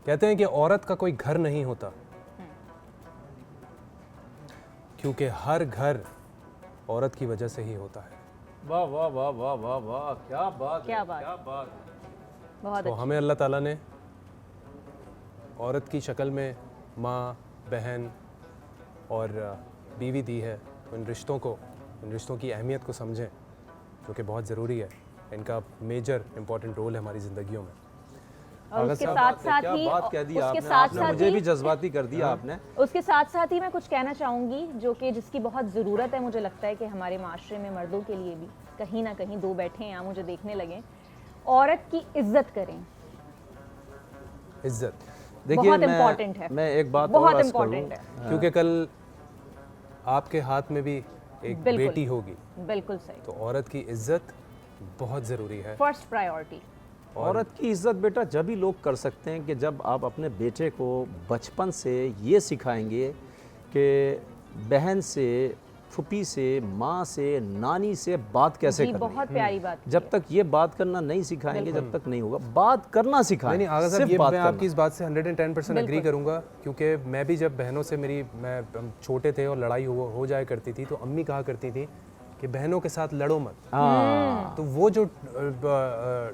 कहते हैं कि औरत का कोई घर नहीं होता, क्योंकि हर घर औरत की वजह से ही होता है। वाह वाह वाह वाह वाह वाह, क्या बात क्या है, बात। क्या बात है। बहुत तो अच्छा। हमें अल्लाह ताला ने औरत की शक्ल में माँ, बहन और बीवी दी है। तो इन रिश्तों की अहमियत को समझें, जो कि बहुत ज़रूरी है। इनका मेजर इम्पॉर्टेंट रोल है हमारी ज़िंदगियों में। और उसके क्या साथ बात है, साथ क्या ही बात कह दी उसके आपने, साथ आपने साथ मुझे भी ही जज्बाती कर दिया आपने। उसके साथ साथ ही मैं कुछ कहना चाहूँगी जो कि जिसकी बहुत ज़रूरत है। मुझे लगता है कि हमारे माशरे में मर्दों के लिए भी कहीं ना कहीं, दो बैठे हैं यहाँ मुझे देखने लगे, औरत की इज्जत करें। इज्जत, देखिए बहुत इम्पोर्टेंट है, मैं एक बात और बहुत अर्ज इम्पोर्टेंट है। करूं, क्योंकि कल आपके हाथ में भी एक बिल्कुल। बेटी होगी, बिल्कुल सही। तो औरत की इज्जत बहुत ज़रूरी है। First priority. औरत की इज्जत बेटा जब ही लोग कर सकते हैं कि जब आप अपने बेटे को बचपन से ये सिखाएंगे कि बहन से, फूफी से, माँ से, नानी से बात कैसे जी, करनी है। बहुत प्यारी बात की जब है। तक ये बात करना नहीं सिखाएंगे, जब तक नहीं होगा। बात करना सिखाएं, नहीं आगा साहब, सिर्फ ये बात मैं करना। आपकी इस बात से 110% एग्री बिल्कुल। करूंगा, क्योंकि मैं भी जब बहनों से हम छोटे थे और लड़ाई हो जाया करती थी, तो अम्मी कहा करती थी कि बहनों के साथ लड़ो मत। हाँ, तो वो जो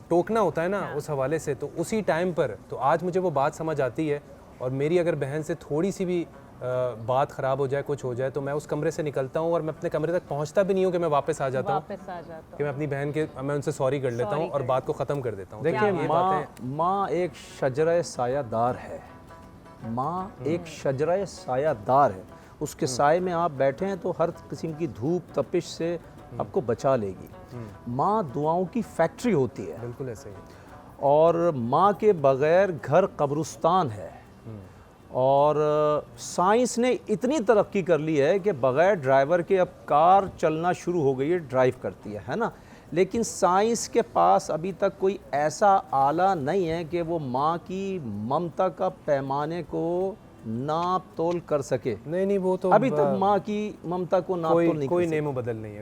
टोकना होता है ना उस हवाले से, तो उसी टाइम पर तो आज मुझे वो बात समझ आती है। और मेरी अगर बहन से थोड़ी सी भी बात ख़राब हो जाए, कुछ हो जाए, तो मैं उस कमरे से निकलता हूँ और मैं अपने कमरे तक पहुँचता भी नहीं हूँ कि मैं वापस आ जाता हूँ, वापस आ जाता कि मैं अपनी बहन के मैं उनसे सॉरी कर लेता हूँ और बात को ख़त्म कर देता हूँ। तो देखिए ये बातें माँ एक शजरा सायादार है। माँ एक शजरा सायादार है। उसके साए में आप बैठे हैं तो हर किस्म की धूप तपिश से आपको बचा लेगी। माँ दुआओं की फैक्ट्री होती है, बिल्कुल ऐसे ही। और माँ के बगैर घर कब्रिस्तान है। और साइंस ने इतनी तरक्की कर ली है कि बगैर ड्राइवर के अब कार चलना शुरू हो गई है, ड्राइव करती है ना। लेकिन साइंस के पास अभी तक कोई ऐसा आला नहीं है कि वो माँ की ममता का पैमाने को नाप तोल कर सके। नहीं वो तो अभी तक माँ की ममता को नाप तोल नहीं कोई कर सके। नेमो बदल नहीं है,